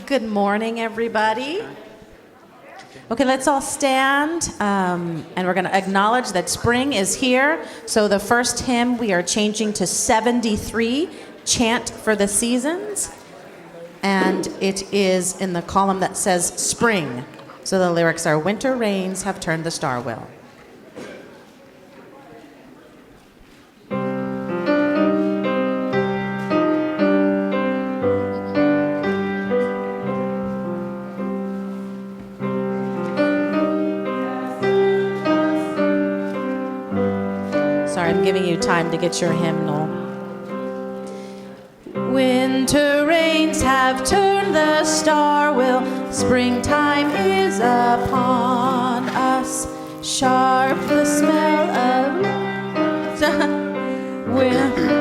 Good morning, everybody. Okay, let's all stand, and we're going to acknowledge that spring is here. So the first hymn we are changing to 73, Chant for the Seasons, and it is in the column that says Spring. So the lyrics are, winter rains have turned the star wheel. I'm giving you time to get your hymnal. Winter rains have turned the star wheel. Springtime is upon us. Sharp the smell of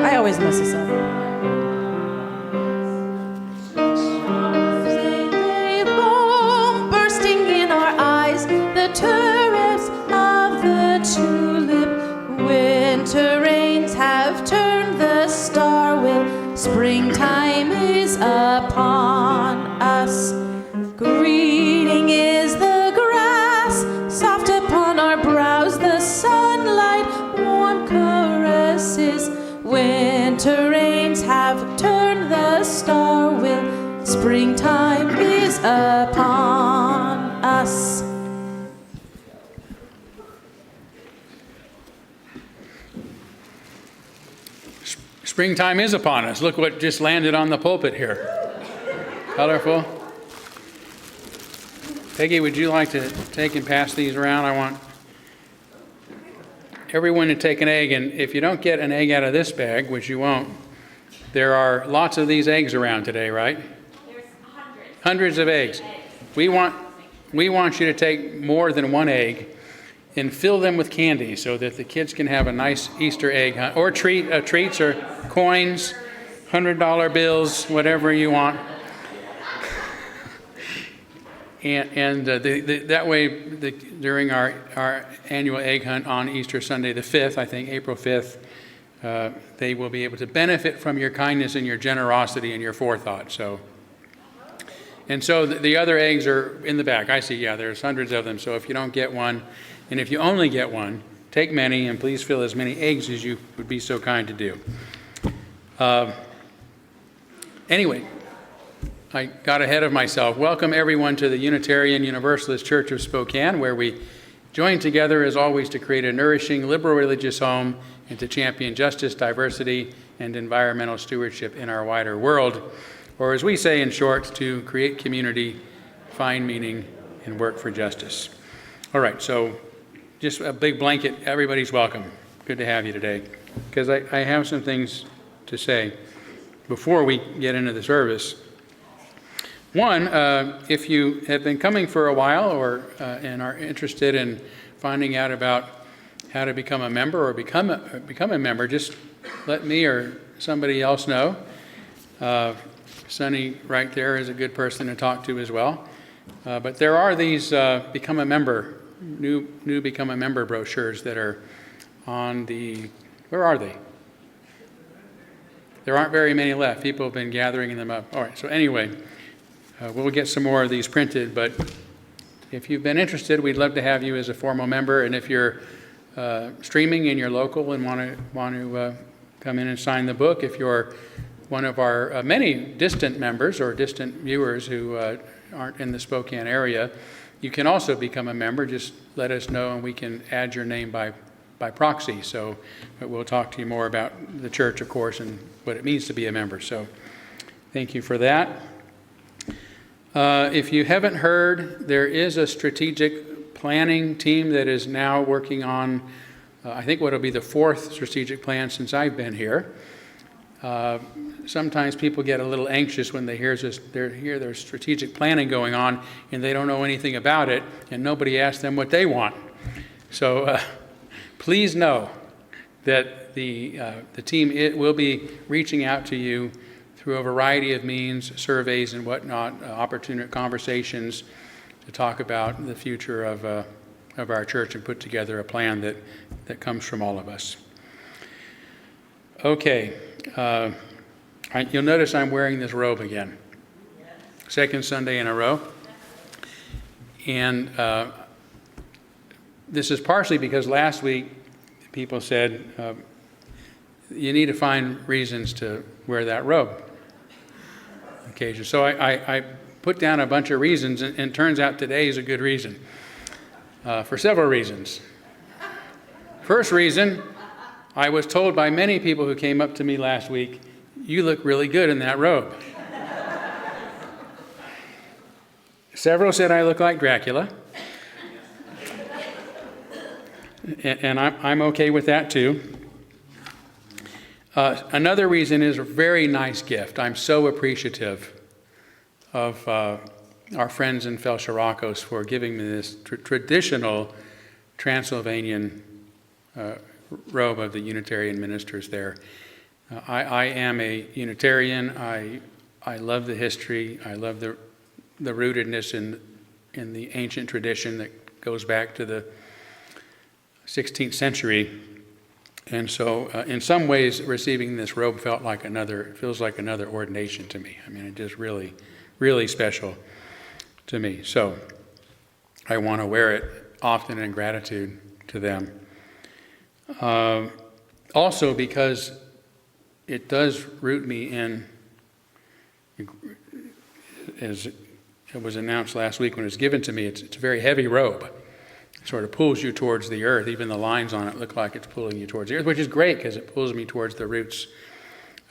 I always mess this up. They bloom, bursting in our eyes, the tulips of the tulip. Winter rains have turned the star wheel. Springtime is upon us. Greeting is the grass, soft upon our brows, the sunlight, warm caresses. Winter rains have turned the star wheel. Springtime is upon us. Springtime is upon us. Look what just landed on the pulpit here. Colorful. Peggy, would you like to take and pass these around? I want everyone to take an egg, and if you don't get an egg out of this bag, which you won't, there are lots of these eggs around today, right? There's hundreds. Hundreds of eggs. We want you to take more than one egg and fill them with candy so that the kids can have a nice Easter egg hunt, or treats or coins, $100 bills, whatever you want. And that way, during our annual egg hunt on Easter Sunday the 5th, I think April 5th, they will be able to benefit from your kindness and your generosity and your forethought. So the other eggs are in the back. I see, yeah, there's hundreds of them. So if you don't get one, and if you only get one, take many, and please fill as many eggs as you would be so kind to do. Anyway, I got ahead of myself. Welcome everyone to the Unitarian Universalist Church of Spokane, where we join together as always to create a nourishing, liberal religious home and to champion justice, diversity, and environmental stewardship in our wider world. Or as we say in short, to create community, find meaning, and work for justice. All right, so just a big blanket, everybody's welcome. Good to have you today, because I have some things to say before we get into the service. One, if you have been coming for a while and are interested in finding out about how to become a member or become a member, just let me or somebody else know. Sonny right there is a good person to talk to as well. But there are these become a member, new become a member brochures that are on the, where are they? There aren't very many left. People have been gathering them up. All right, so anyway, we'll get some more of these printed, but if you've been interested, we'd love to have you as a formal member. And if you're streaming and you're local and want to come in and sign the book, if you're one of our many distant members or distant viewers who aren't in the Spokane area, you can also become a member. Just let us know and we can add your name by proxy. So we'll talk to you more about the church, of course, and what it means to be a member. So thank you for that. If you haven't heard, there is a strategic planning team that is now working on, I think what will be the fourth strategic plan since I've been here. Sometimes people get a little anxious when they hear there's strategic planning going on and they don't know anything about it and nobody asks them what they want. So please know that the team will be reaching out to you through a variety of means, surveys and whatnot, opportunity conversations to talk about the future of our church and put together a plan that comes from all of us. Okay. You'll notice I'm wearing this robe again. second Sunday in a row. And this is partially because last week people said, you need to find reasons to wear that robe occasion. So I put down a bunch of reasons, and it turns out today is a good reason for several reasons. First reason, I was told by many people who came up to me last week, you look really good in that robe. Several said I look like Dracula. And I'm okay with that too. Another reason is a very nice gift. I'm so appreciative of our friends in Felcharakos for giving me this traditional Transylvanian robe of the Unitarian ministers there. I am a Unitarian. I love the history. I love the rootedness in the ancient tradition that goes back to the 16th century. And so in some ways, receiving this robe feels like another ordination to me. I mean, it's just really, really special to me. So I want to wear it often in gratitude to them. Also because it does root me in, as it was announced last week when it was given to me, it's a very heavy robe. It sort of pulls you towards the earth. Even the lines on it look like it's pulling you towards the earth, which is great because it pulls me towards the roots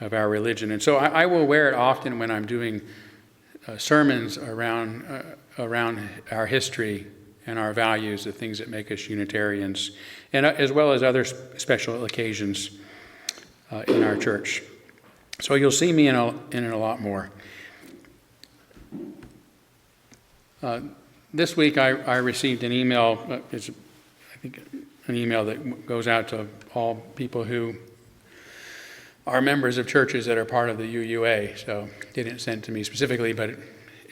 of our religion. And so I will wear it often when I'm doing sermons around our history and our values, the things that make us Unitarians, and as well as other special occasions in our church. So you'll see me in it a lot more. This week I received an email, it's I think an email that goes out to all people who are members of churches that are part of the UUA. So it didn't send to me specifically, but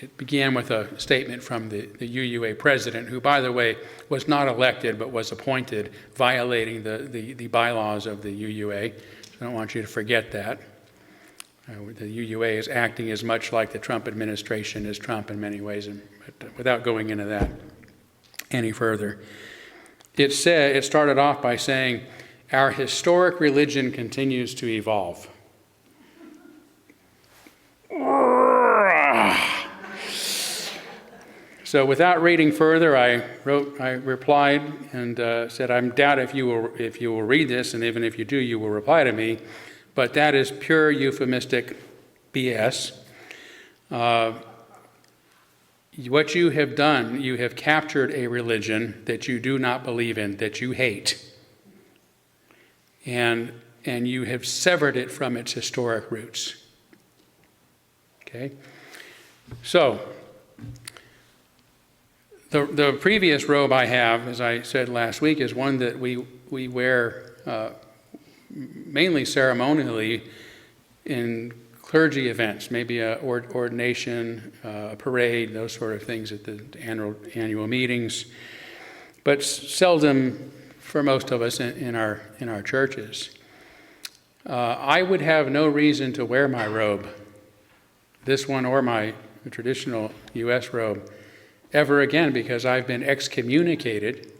it began with a statement from the UUA president, who, by the way, was not elected but was appointed, violating the bylaws of the UUA. So I don't want you to forget that. The UUA is acting as much like the Trump administration as Trump in many ways, but without going into that any further. It started off by saying, our historic religion continues to evolve. So without reading further, I replied and said, I doubt if you will read this, and even if you do, you will reply to me. But that is pure euphemistic BS. What you have done, you have captured a religion that you do not believe in, that you hate. And you have severed it from its historic roots. Okay? So, the previous robe I have, as I said last week, is one that we wear mainly ceremonially in clergy events, maybe a ordination, a parade, those sort of things at the annual meetings, but seldom for most of us in our churches. I would have no reason to wear my robe, this one or my traditional U.S. robe, ever again, because I've been excommunicated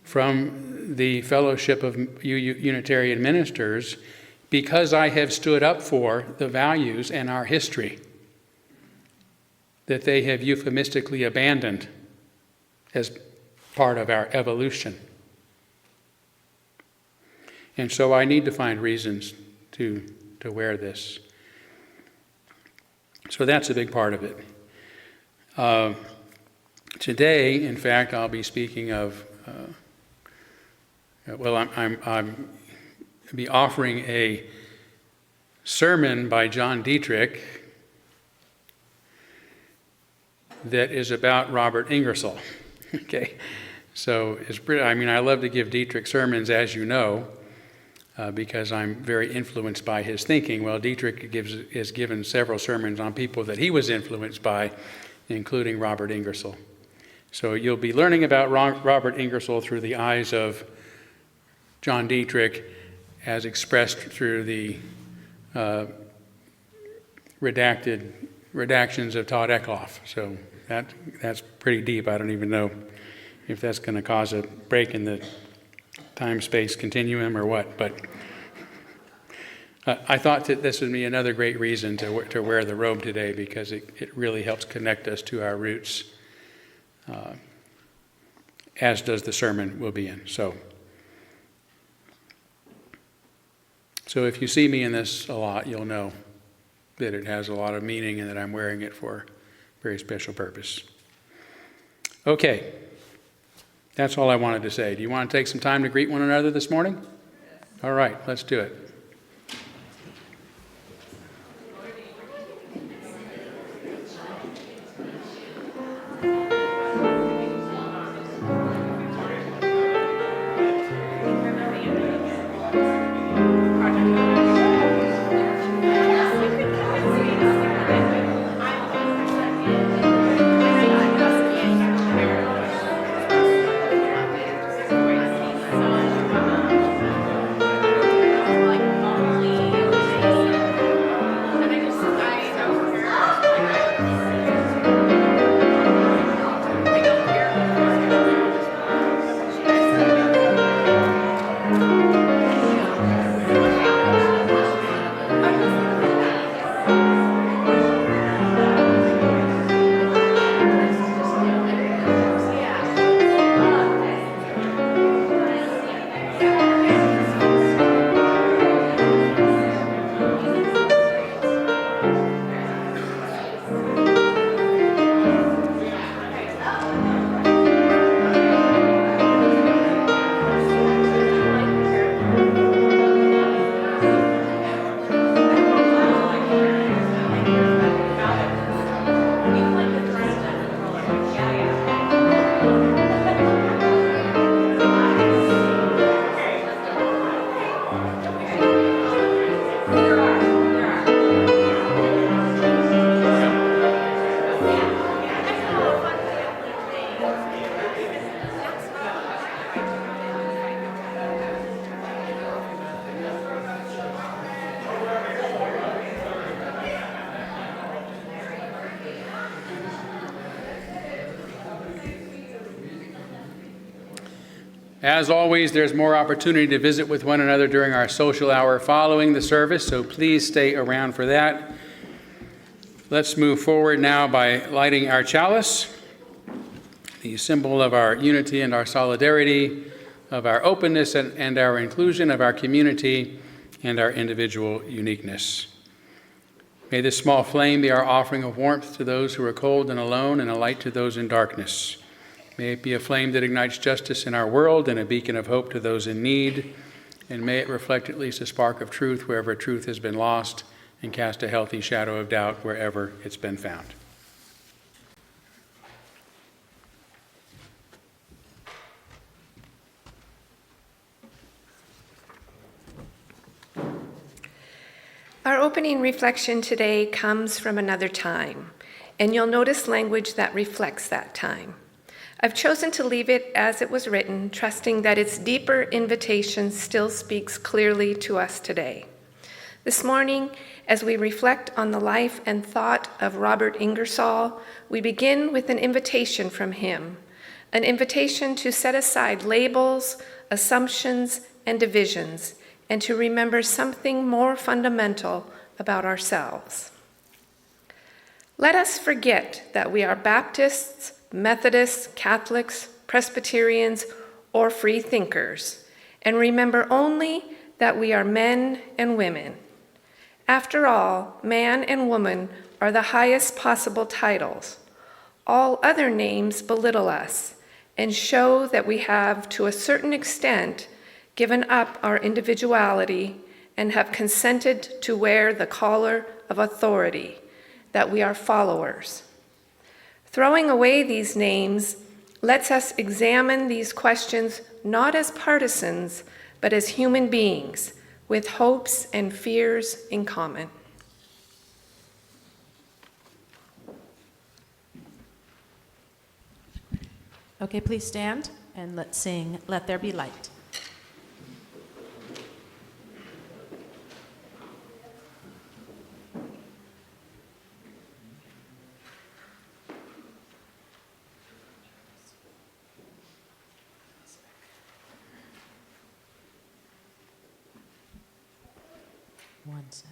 from the Fellowship of Unitarian Ministers because I have stood up for the values and our history that they have euphemistically abandoned as part of our evolution. And so I need to find reasons to wear this. So that's a big part of it. Today, in fact, I'll be speaking of, I'm be offering a sermon by John Dietrich that is about Robert Ingersoll. Okay, so I love to give Dietrich sermons, as you know, because I'm very influenced by his thinking. Well, Dietrich has given several sermons on people that he was influenced by, including Robert Ingersoll. So you'll be learning about Robert Ingersoll through the eyes of John Dietrich, as expressed through the redacted redactions of Todd Eklof. So that's pretty deep. I don't even know if that's going to cause a break in the time-space continuum or what. But I thought that this would be another great reason to wear the robe today, because it really helps connect us to our roots, as does the sermon we'll be in. So if you see me in this a lot, you'll know that it has a lot of meaning and that I'm wearing it for a very special purpose. Okay, that's all I wanted to say. Do you want to take some time to greet one another this morning? All right, let's do it. As always, there's more opportunity to visit with one another during our social hour following the service, so please stay around for that. Let's move forward now by lighting our chalice, the symbol of our unity and our solidarity, of our openness and our inclusion, of our community and our individual uniqueness. May this small flame be our offering of warmth to those who are cold and alone, and a light to those in darkness. May it be a flame that ignites justice in our world and a beacon of hope to those in need. And may it reflect at least a spark of truth wherever truth has been lost, and cast a healthy shadow of doubt wherever it's been found. Our opening reflection today comes from another time, and you'll notice language that reflects that time. I've chosen to leave it as it was written, trusting that its deeper invitation still speaks clearly to us today. This morning, as we reflect on the life and thought of Robert Ingersoll, we begin with an invitation from him, an invitation to set aside labels, assumptions, and divisions, and to remember something more fundamental about ourselves. Let us forget that we are Baptists, Methodists, Catholics, Presbyterians, or free thinkers, and remember only that we are men and women. After all, man and woman are the highest possible titles. All other names belittle us and show that we have, to a certain extent, given up our individuality and have consented to wear the collar of authority, that we are followers. Throwing away these names lets us examine these questions not as partisans, but as human beings with hopes and fears in common. Okay, please stand and let's sing "Let There Be Light." One sec.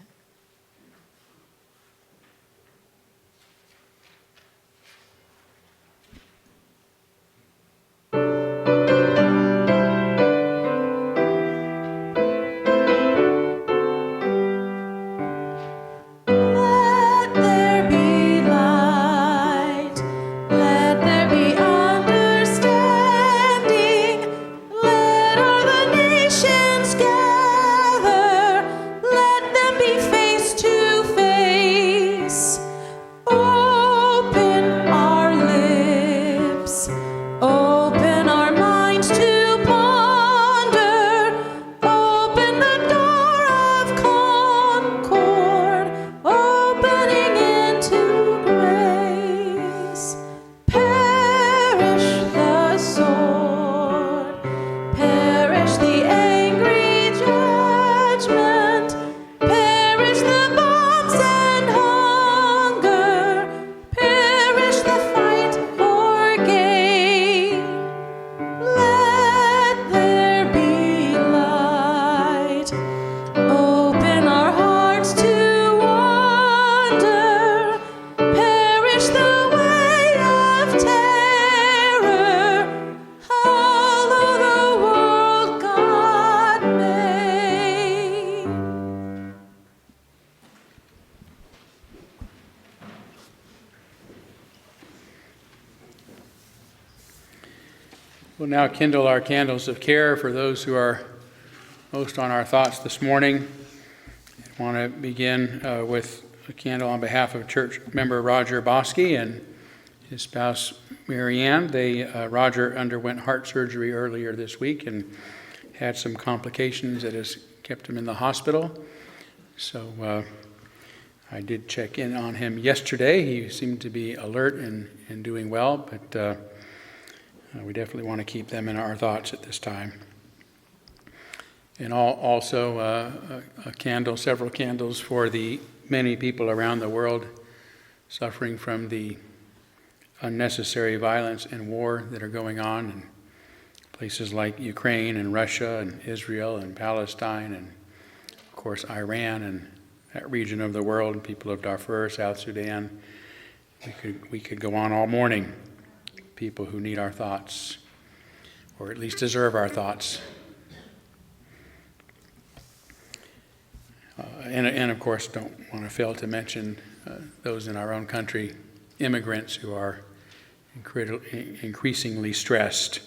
Let there be light. Let there be understanding. Let all the nations gather. Let them be face to face. Open our lips. Open our minds to ponder. Open the door of concord. Opening into grace. Perish the sword. Perish the angry judgment. Perish the bombs and hunger. Perish the fight for gain. Let there be light. Open our hearts to wonder. Perish the way of terror. Hollow the world God made. We'll now kindle our candles of care for those who are most on our thoughts this morning. I want to begin with a candle on behalf of church member Roger Bosky and his spouse Marianne. Roger underwent heart surgery earlier this week and had some complications that has kept him in the hospital. So I did check in on him yesterday. He seemed to be alert and doing well, but we definitely want to keep them in our thoughts at this time. And also several candles for the many people around the world suffering from the unnecessary violence and war that are going on in places like Ukraine and Russia and Israel and Palestine and, of course, Iran and that region of the world, people of Darfur, South Sudan. We could go on all morning. People who need our thoughts, or at least deserve our thoughts. And of course, don't want to fail to mention those in our own country, immigrants who are increasingly stressed,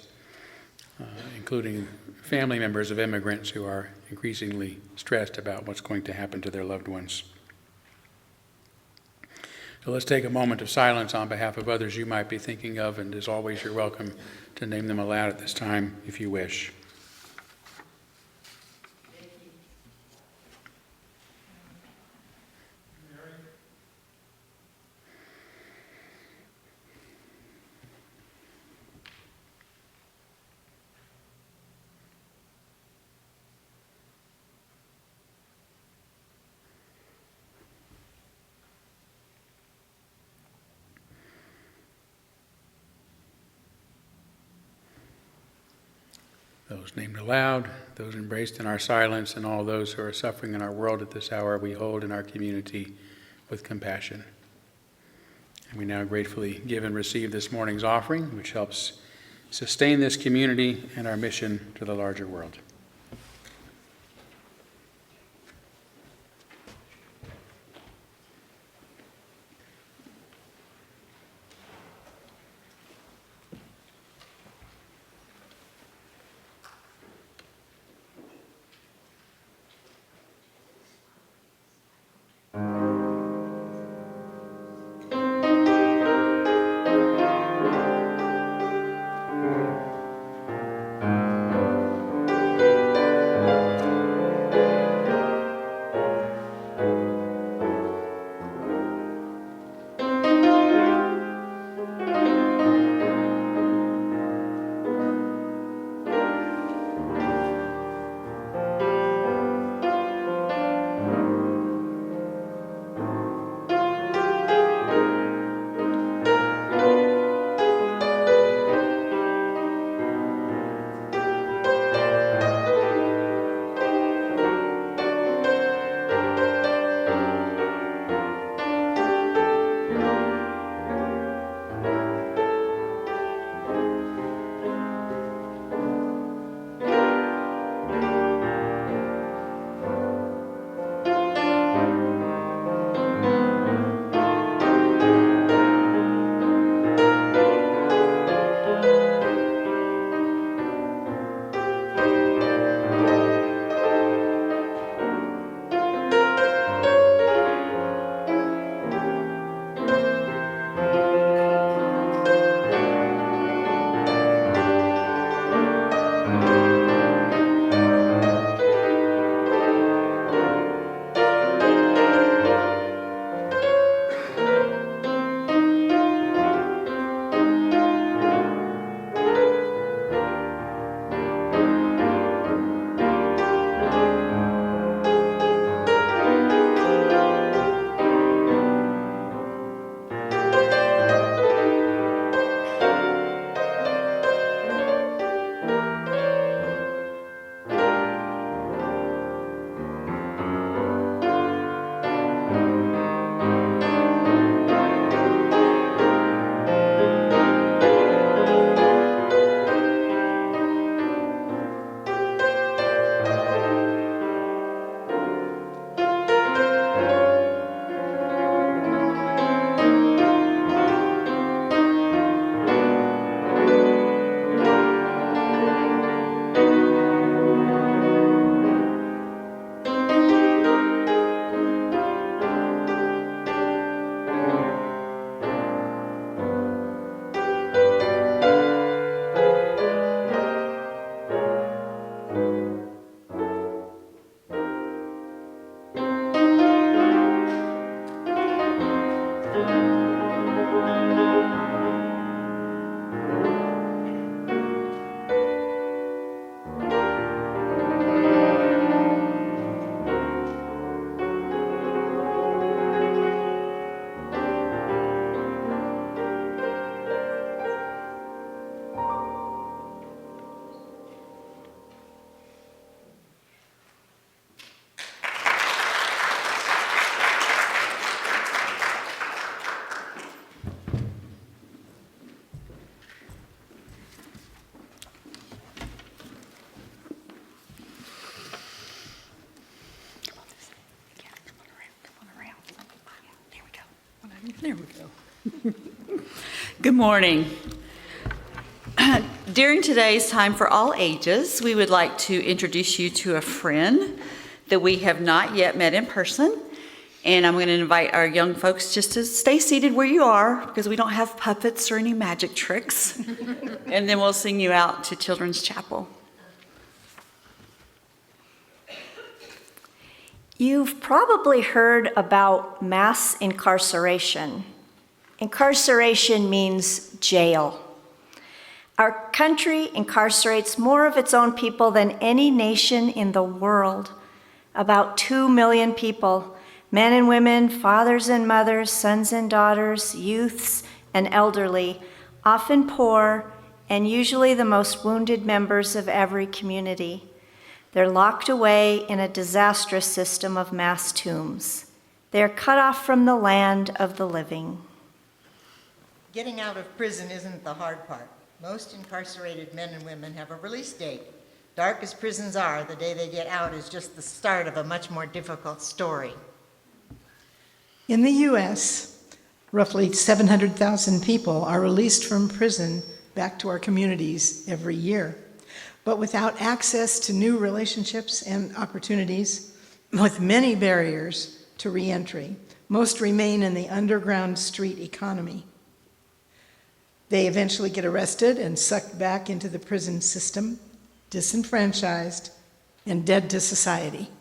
including family members of immigrants who are increasingly stressed about what's going to happen to their loved ones. So let's take a moment of silence on behalf of others you might be thinking of, and as always, you're welcome to name them aloud at this time if you wish. Those named aloud, those embraced in our silence, and all those who are suffering in our world at this hour, we hold in our community with compassion. And we now gratefully give and receive this morning's offering, which helps sustain this community and our mission to the larger world. There we go. Good morning. During today's Time for All Ages, we would like to introduce you to a friend that we have not yet met in person. And I'm going to invite our young folks just to stay seated where you are because we don't have puppets or any magic tricks. And then we'll sing you out to Children's Chapel. You've probably heard about mass incarceration. Incarceration means jail. Our country incarcerates more of its own people than any nation in the world. About 2 million people, men and women, fathers and mothers, sons and daughters, youths and elderly, often poor and usually the most wounded members of every community. They're locked away in a disastrous system of mass tombs. They're cut off from the land of the living. Getting out of prison isn't the hard part. Most incarcerated men and women have a release date. Dark as prisons are, the day they get out is just the start of a much more difficult story. In the U.S., roughly 700,000 people are released from prison back to our communities every year. But without access to new relationships and opportunities, with many barriers to reentry, most remain in the underground street economy. They eventually get arrested and sucked back into the prison system, disenfranchised and dead to society.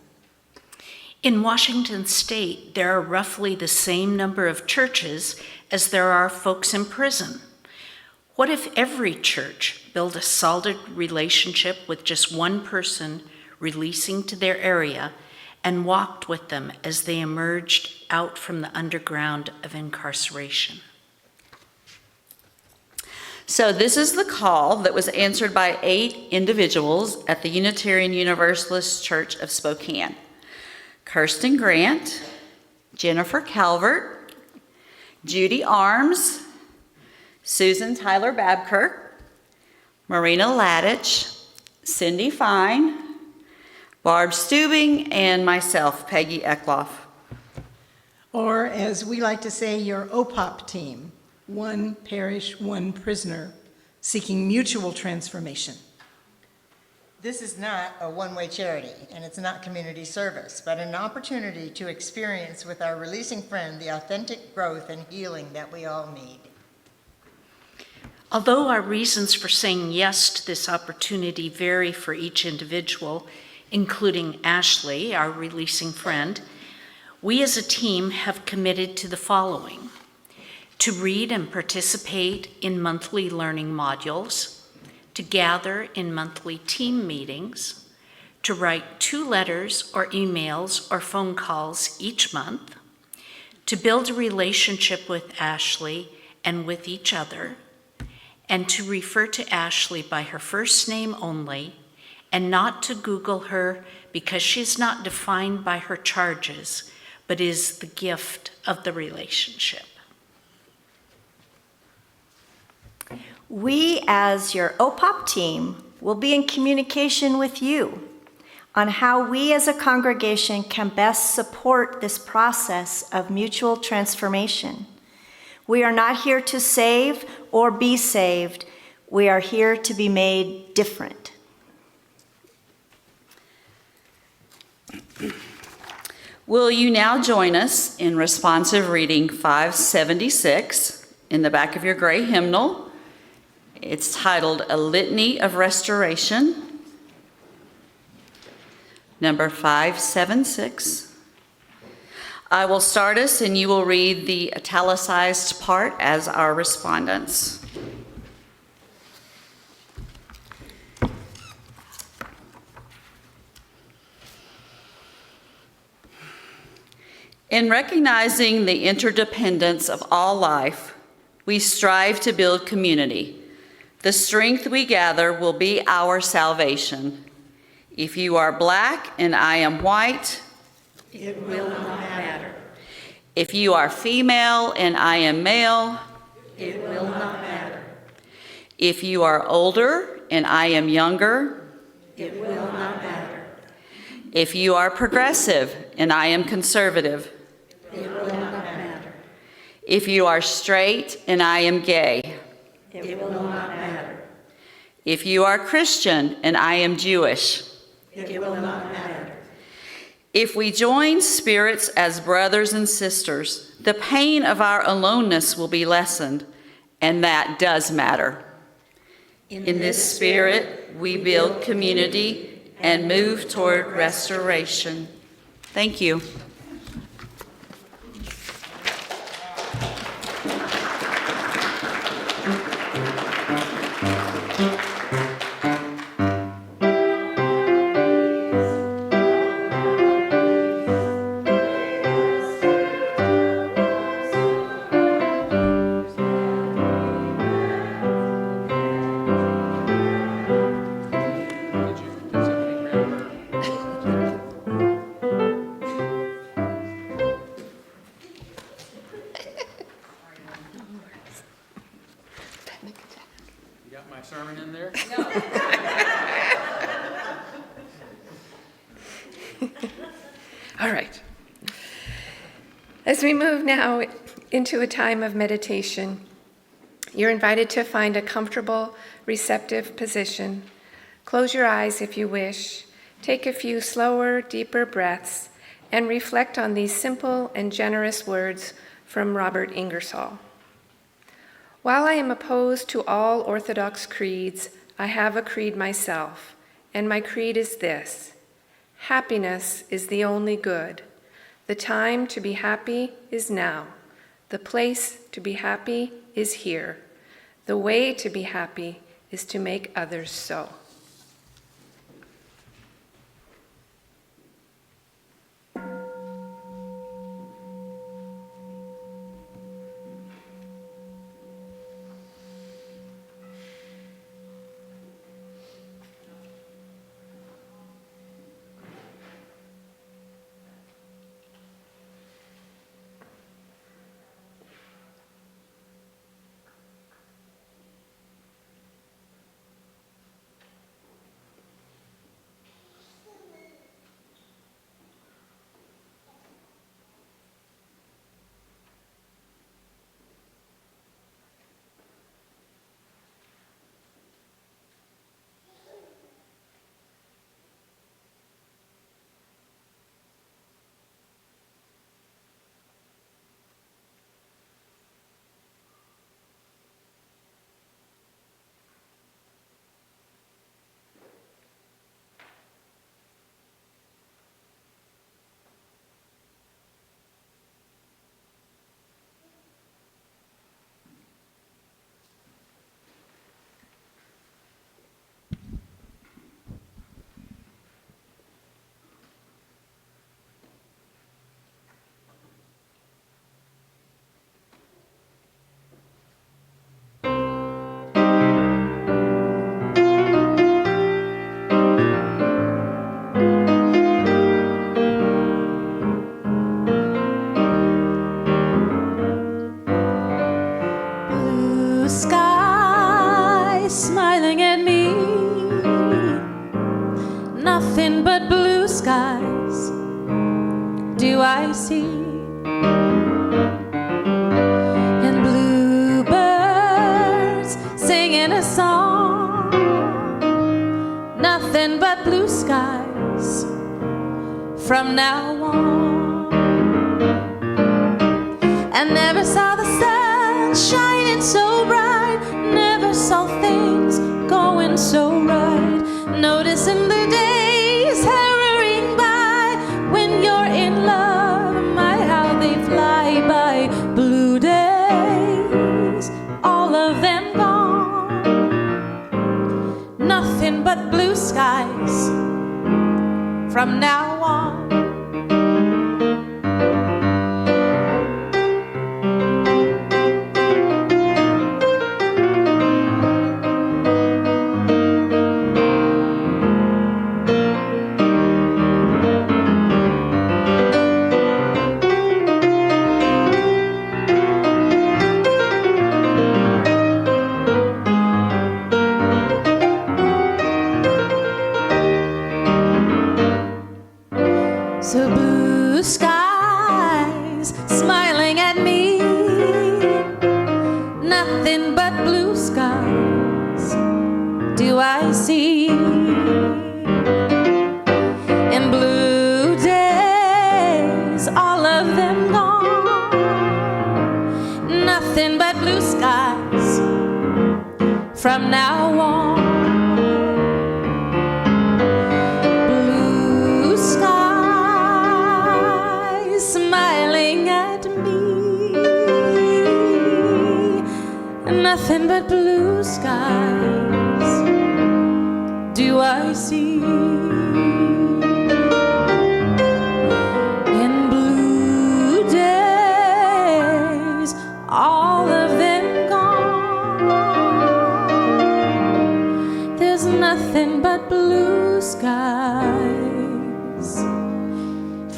In Washington state, there are roughly the same number of churches as there are folks in prison. What if every church built a solid relationship with just one person releasing to their area and walked with them as they emerged out from the underground of incarceration? So this is the call that was answered by 8 individuals at the Unitarian Universalist Church of Spokane. Kirsten Grant, Jennifer Calvert, Judy Arms, Susan Tyler Babkirk, Marina Ladich, Cindy Fine, Barb Stubing, and myself, Peggy Eklof. Or, as we like to say, your OPOP team, one parish, one prisoner, seeking mutual transformation. This is not a one-way charity, and it's not community service, but an opportunity to experience with our releasing friend the authentic growth and healing that we all need. Although our reasons for saying yes to this opportunity vary for each individual, including Ashley, our releasing friend, we as a team have committed to the following: to read and participate in monthly learning modules, to gather in monthly team meetings, to write 2 letters or emails or phone calls each month, to build a relationship with Ashley and with each other, and to refer to Ashley by her first name only, and not to Google her because she's not defined by her charges, but is the gift of the relationship. We, as your OPOP team, will be in communication with you on how we as a congregation can best support this process of mutual transformation. We are not here to save or be saved. We are here to be made different. Will you now join us in responsive reading 576 in the back of your gray hymnal? It's titled A Litany of Restoration. number 576. I will start us and you will read the italicized part as our respondents. In recognizing the interdependence of all life, we strive to build community. The strength we gather will be our salvation. If you are black and I am white, It will not matter. if you are female and I am male, It will not matter. if you are older and I am younger, It will not matter. if you are progressive and I am conservative, It will not matter. if you are straight and I am gay, It will not matter. if you are Christian and I am Jewish, It will not matter. if we join spirits as brothers and sisters, the pain of our aloneness will be lessened, and that does matter. In this spirit, we build community and move toward restoration. Thank you. You got my sermon in there? All right. As we move now into a time of meditation, you're invited to find a comfortable, receptive position. Close your eyes if you wish. Take a few slower, deeper breaths and reflect on these simple and generous words from Robert Ingersoll. While I am opposed to all Orthodox creeds, I have a creed myself, and my creed is this: happiness is the only good. The time to be happy is now. The place to be happy is here. The way to be happy is to make others so. nothing but blue skies do I see, and bluebirds singing a song. Nothing but blue skies from now on. I never saw the sun shining so bright, never saw things going so right. Noticing the days harrowing from now on. So blue skies smiling at me, nothing but blue skies do I see. In blue days, all of them gone, nothing but blue skies from now on. Smiling at me, nothing but blue skies do I see. In blue days, all of them gone, there's nothing but blue skies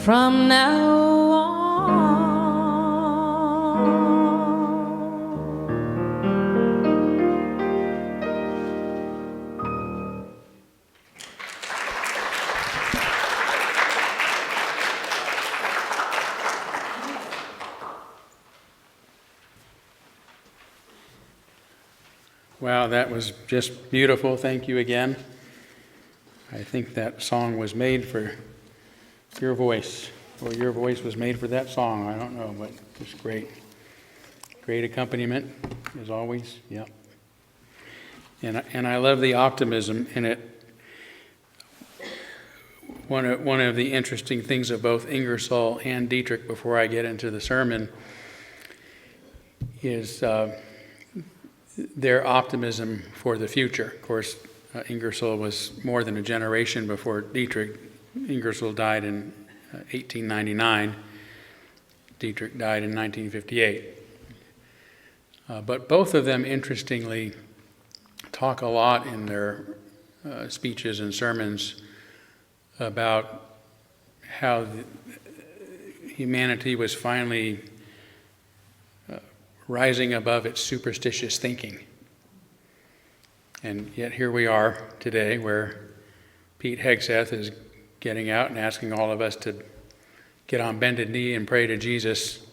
from now on. Wow, that was just beautiful. Thank you again. I think that song was made for your voice, or your voice was made for that song. I don't know, but it's great. Great accompaniment, as always. Yep. And I love the optimism in it. One of the interesting things of both Ingersoll and Dietrich, before I get into the sermon, is their optimism for the future. Of course, Ingersoll was more than a generation before Dietrich. Ingersoll died in 1899. Dietrich died in 1958. But both of them, interestingly, talk a lot in their speeches and sermons about how humanity was finally rising above its superstitious thinking. And yet here we are today, where Pete Hegseth is getting out and asking all of us to get on bended knee and pray to Jesus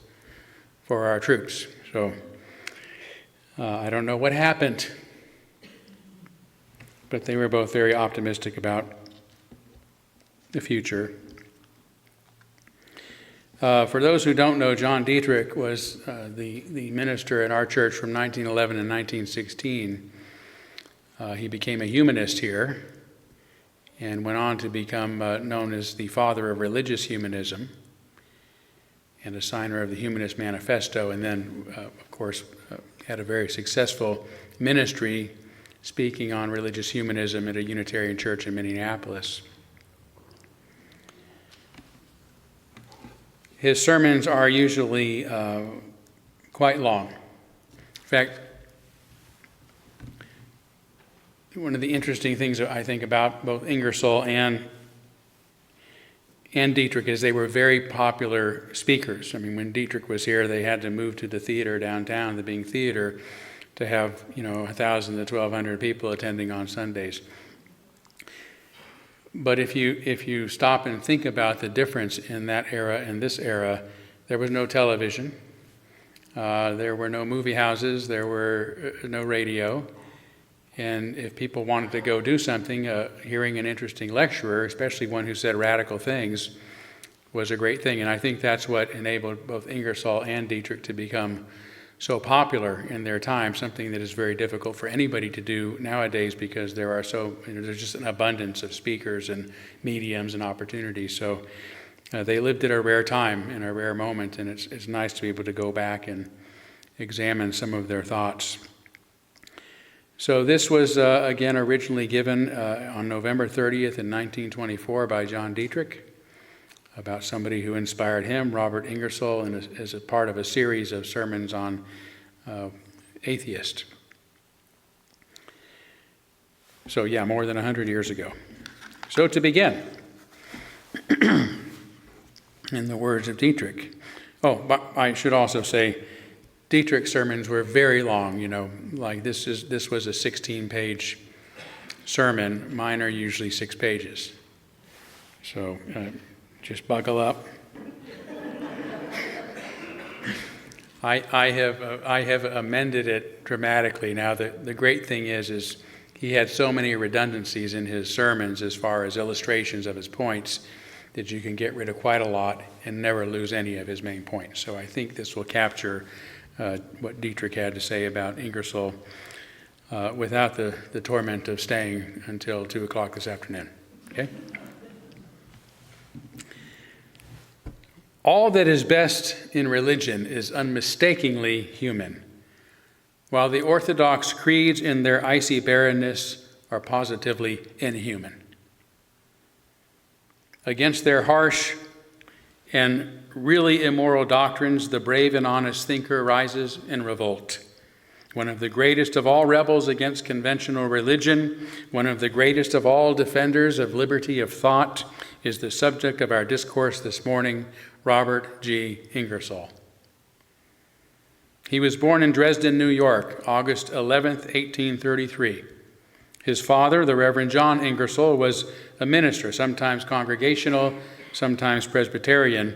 for our troops. So I don't know what happened, but they were both very optimistic about the future. For those who don't know, John Deitrich was the minister at our church from 1911 and 1916. He became a humanist here and went on to become known as the Father of Religious Humanism and a signer of the Humanist Manifesto, and then, of course, had a very successful ministry speaking on religious humanism at a Unitarian church in Minneapolis. His sermons are usually quite long. In fact, one of the interesting things I think about both Ingersoll and Dietrich is they were very popular speakers. I mean, when Dietrich was here, they had to move to the theater downtown, the Bing Theater, to have 1,000 to 1,200 people attending on Sundays. But if you stop and think about the difference in that era and this era, there was no television, there were no movie houses, there were no radio, and if people wanted to go do something, hearing an interesting lecturer, especially one who said radical things, was a great thing. And I think that's what enabled both Ingersoll and Dietrich to become so popular in their time, something that is very difficult for anybody to do nowadays because there's just an abundance of speakers and mediums and opportunities. So they lived at a rare time, in a rare moment, and it's nice to be able to go back and examine some of their thoughts. So this was, again, originally given on November 30th in 1924 by John Dietrich, about somebody who inspired him, Robert Ingersoll, and as a part of a series of sermons on atheist. So yeah, more than 100 years ago. So to begin, in the words of Dietrich. Oh, but I should also say, Dietrich's sermons were very long, like this was a 16-page sermon. Mine are usually 6 pages. So just buckle up. I have amended it dramatically. Now the great thing is he had so many redundancies in his sermons as far as illustrations of his points that you can get rid of quite a lot and never lose any of his main points. So I think this will capture what Dietrich had to say about Ingersoll without the torment of staying until 2 o'clock this afternoon. Okay? All that is best in religion is unmistakingly human, while the orthodox creeds in their icy barrenness are positively inhuman. Against their harsh and really immoral doctrines, the brave and honest thinker rises in revolt. One of the greatest of all rebels against conventional religion, one of the greatest of all defenders of liberty of thought, is the subject of our discourse this morning, Robert G. Ingersoll. He was born in Dresden, New York, August 11th, 1833. His father, the Reverend John Ingersoll, was a minister, sometimes congregational, sometimes Presbyterian,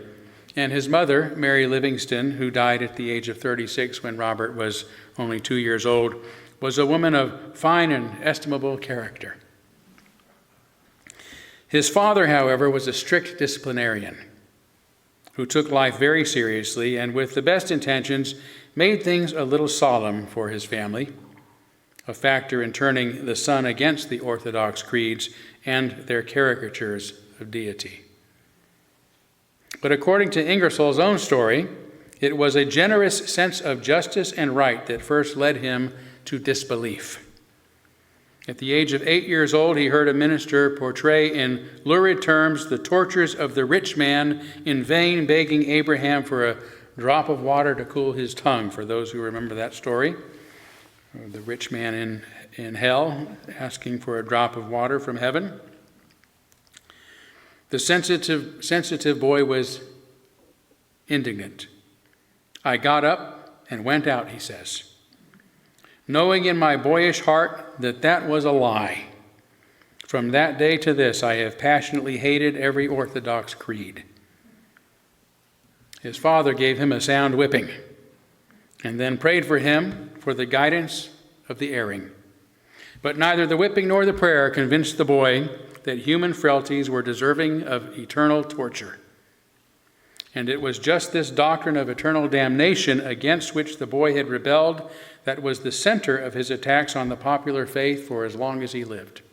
and his mother, Mary Livingston, who died at the age of 36 when Robert was only 2 years old, was a woman of fine and estimable character. His father, however, was a strict disciplinarian who took life very seriously and with the best intentions made things a little solemn for his family, a factor in turning the son against the Orthodox creeds and their caricatures of deity. But according to Ingersoll's own story, it was a generous sense of justice and right that first led him to disbelief. At the age of 8 years old, he heard a minister portray in lurid terms the tortures of the rich man, in vain begging Abraham for a drop of water to cool his tongue, for those who remember that story. The rich man in hell asking for a drop of water from heaven. The sensitive boy was indignant. I got up and went out, he says, knowing in my boyish heart that was a lie. From that day to this, I have passionately hated every Orthodox creed. His father gave him a sound whipping and then prayed for him for the guidance of the erring. But neither the whipping nor the prayer convinced the boy that human frailties were deserving of eternal torture. And it was just this doctrine of eternal damnation against which the boy had rebelled that was the center of his attacks on the popular faith for as long as he lived.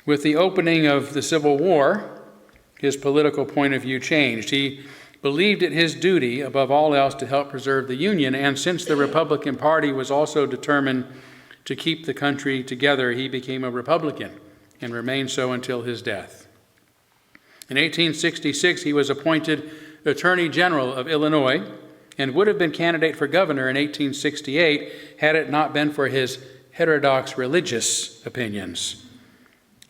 With the opening of the Civil War, his political point of view changed. He believed it his duty, above all else, to help preserve the Union, and since the Republican Party was also determined to keep the country together, he became a Republican and remained so until his death. In 1866, he was appointed Attorney General of Illinois and would have been candidate for governor in 1868 had it not been for his heterodox religious opinions.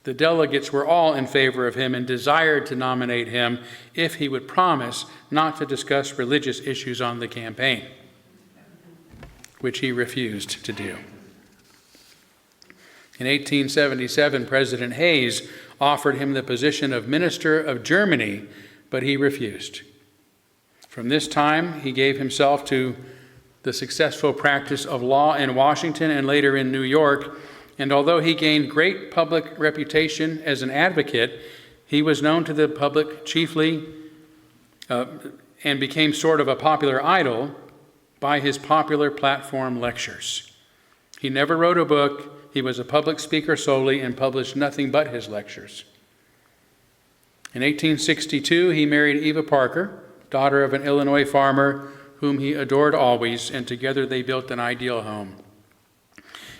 The delegates were all in favor of him and desired to nominate him if he would promise not to discuss religious issues on the campaign, which he refused to do. In 1877, President Hayes offered him the position of Minister of Germany, but he refused. From this time, he gave himself to the successful practice of law in Washington and later in New York, and although he gained great public reputation as an advocate, he was known to the public chiefly and became sort of a popular idol by his popular platform lectures. He never wrote a book. He was a public speaker solely and published nothing but his lectures. In 1862, he married Eva Parker, daughter of an Illinois farmer whom he adored always, and together they built an ideal home.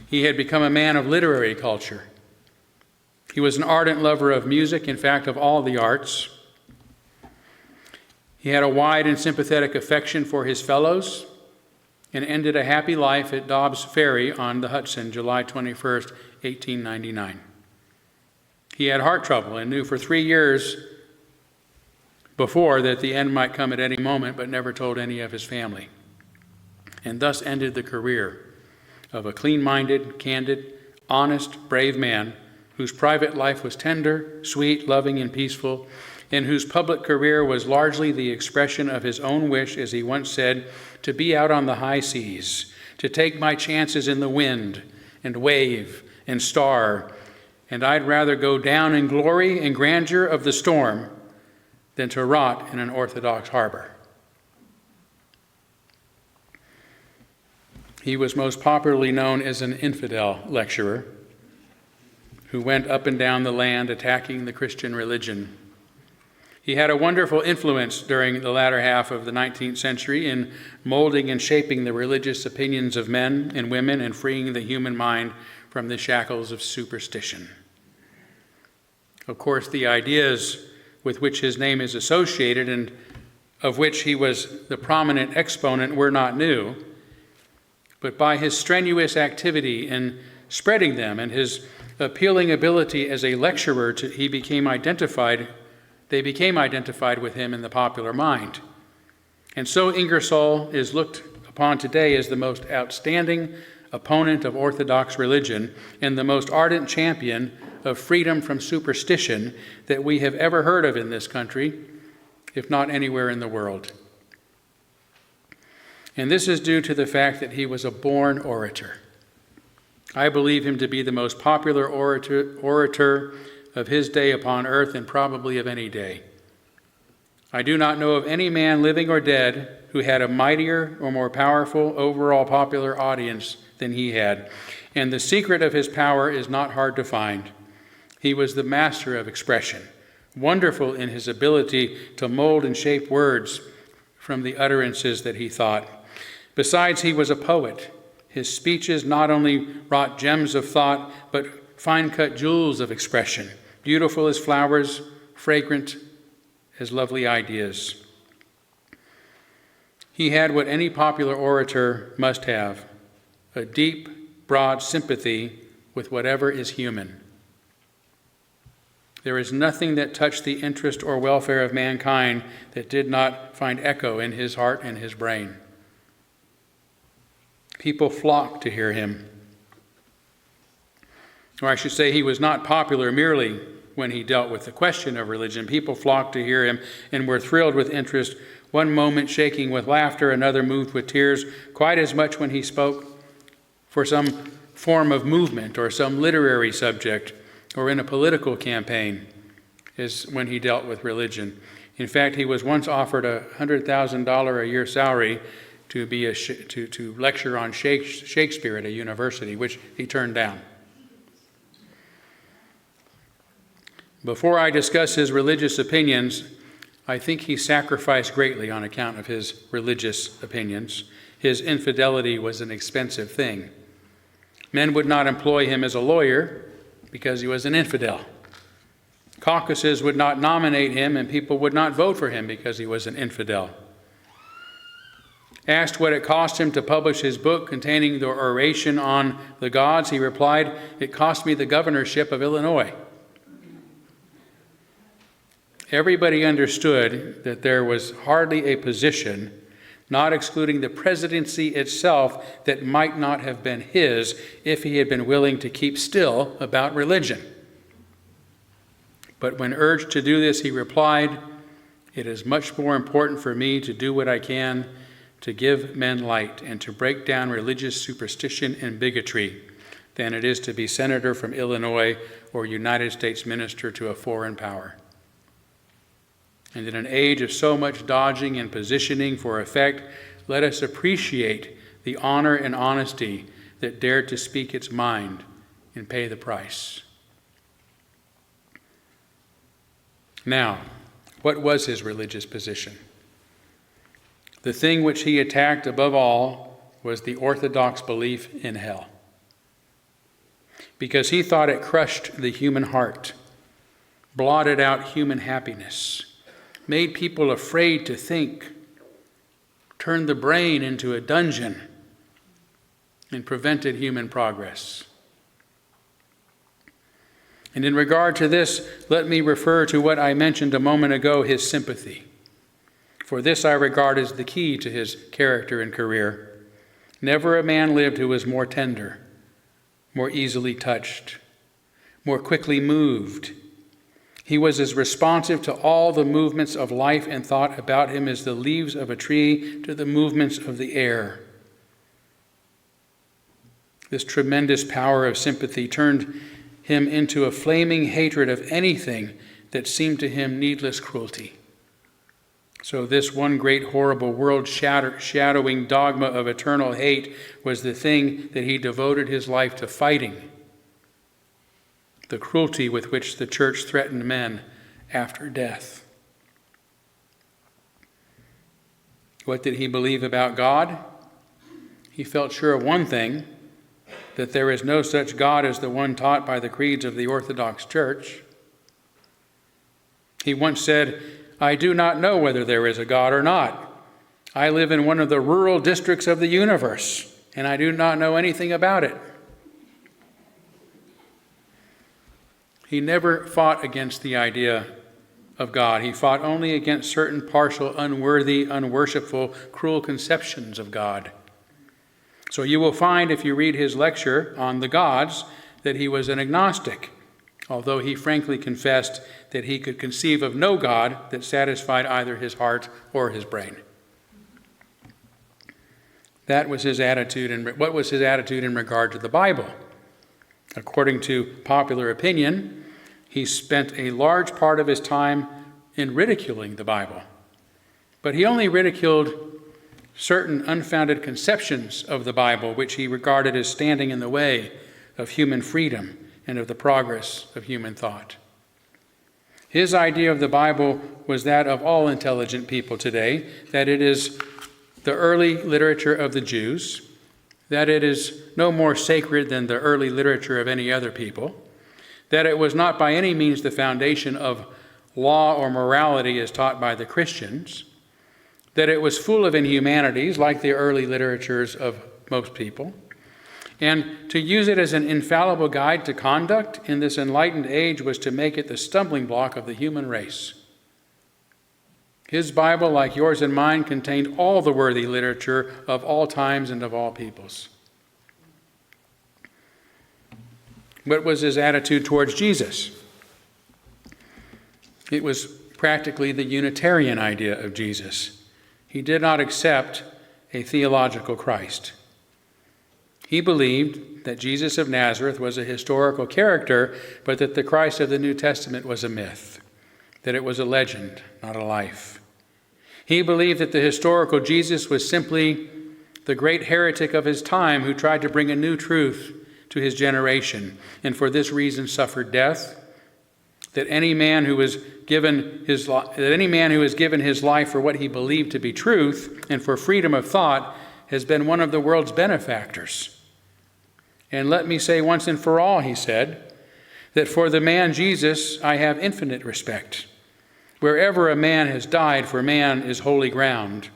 He had become a man of literary culture. He was an ardent lover of music, in fact, of all the arts. He had a wide and sympathetic affection for his fellows and ended a happy life at Dobbs Ferry on the Hudson, July 21st, 1899. He had heart trouble and knew for 3 years before that the end might come at any moment, but never told any of his family, and thus ended the career of a clean-minded, candid, honest, brave man whose private life was tender, sweet, loving, and peaceful, and whose public career was largely the expression of his own wish, as he once said, to be out on the high seas, to take my chances in the wind and wave and star, and I'd rather go down in glory and grandeur of the storm than to rot in an Orthodox harbor. He was most popularly known as an infidel lecturer who went up and down the land attacking the Christian religion. He had a wonderful influence during the latter half of the 19th century in molding and shaping the religious opinions of men and women and freeing the human mind from the shackles of superstition. Of course, the ideas with which his name is associated and of which he was the prominent exponent were not new, but by his strenuous activity in spreading them and his appealing ability as a lecturer, they became identified with him in the popular mind. And so Ingersoll is looked upon today as the most outstanding opponent of Orthodox religion and the most ardent champion of freedom from superstition that we have ever heard of in this country, if not anywhere in the world. And this is due to the fact that he was a born orator. I believe him to be the most popular orator of his day upon earth and probably of any day. I do not know of any man living or dead who had a mightier or more powerful overall popular audience than he had. And the secret of his power is not hard to find. He was the master of expression, wonderful in his ability to mold and shape words from the utterances that he thought. Besides, he was a poet. His speeches not only wrought gems of thought, but fine-cut jewels of expression, beautiful as flowers, fragrant as lovely ideas. He had what any popular orator must have, a deep, broad sympathy with whatever is human. There is nothing that touched the interest or welfare of mankind that did not find echo in his heart and his brain. People flocked to hear him. Or I should say, he was not popular merely when he dealt with the question of religion. People flocked to hear him and were thrilled with interest, one moment shaking with laughter, another moved with tears, quite as much when he spoke for some form of movement or some literary subject or in a political campaign as when he dealt with religion. In fact, he was once offered a $100,000 a year salary to lecture on Shakespeare at a university, which he turned down. Before I discuss his religious opinions, I think he sacrificed greatly on account of his religious opinions. His infidelity was an expensive thing. Men would not employ him as a lawyer because he was an infidel. Caucuses would not nominate him, and people would not vote for him because he was an infidel. Asked what it cost him to publish his book containing the oration on the gods, he replied, "It cost me the governorship of Illinois." Everybody understood that there was hardly a position, not excluding the presidency itself, that might not have been his if he had been willing to keep still about religion. But when urged to do this, he replied, "It is much more important for me to do what I can to give men light and to break down religious superstition and bigotry than it is to be senator from Illinois or United States minister to a foreign power." And in an age of so much dodging and positioning for effect, let us appreciate the honor and honesty that dared to speak its mind and pay the price. Now, what was his religious position? The thing which he attacked above all was the orthodox belief in hell. because he thought it crushed the human heart, blotted out human happiness, made people afraid to think, turned the brain into a dungeon, and prevented human progress. And in regard to this, let me refer to what I mentioned a moment ago, his sympathy. For this I regard as the key to his character and career. Never a man lived who was more tender, more easily touched, more quickly moved. He was as responsive to all the movements of life and thought about him as the leaves of a tree to the movements of the air. This tremendous power of sympathy turned him into a flaming hatred of anything that seemed to him needless cruelty. So this one great horrible world-shadowing dogma of eternal hate was the thing that he devoted his life to fighting. The cruelty with which the church threatened men after death. What did he believe about God? He felt sure of one thing, that there is no such God as the one taught by the creeds of the Orthodox Church. He once said, "I do not know whether there is a God or not. I live in one of the rural districts of the universe, and I do not know anything about it." He never fought against the idea of God. He fought only against certain partial, unworthy, unworshipful, cruel conceptions of God. So you will find, if you read his lecture on the gods, that he was an agnostic, although he frankly confessed that he could conceive of no God that satisfied either his heart or his brain. That was his attitude. And what was his attitude in regard to the Bible? According to popular opinion, he spent a large part of his time in ridiculing the Bible. But he only ridiculed certain unfounded conceptions of the Bible, which he regarded as standing in the way of human freedom and of the progress of human thought. His idea of the Bible was that of all intelligent people today, that it is the early literature of the Jews, that it is no more sacred than the early literature of any other people, that it was not by any means the foundation of law or morality as taught by the Christians, that it was full of inhumanities like the early literatures of most people, and to use it as an infallible guide to conduct in this enlightened age was to make it the stumbling block of the human race. His Bible, like yours and mine, contained all the worthy literature of all times and of all peoples. What was his attitude towards Jesus? It was practically the Unitarian idea of Jesus. He did not accept a theological Christ. He believed that Jesus of Nazareth was a historical character, but that the Christ of the New Testament was a myth, that it was a legend, not a life. He believed that the historical Jesus was simply the great heretic of his time who tried to bring a new truth to his generation, and for this reason suffered death, that any man who was given his life for what he believed to be truth and for freedom of thought has been one of the world's benefactors. And let me say once and for all, he said, that for the man Jesus I have infinite respect. Wherever a man has died, for man is holy ground.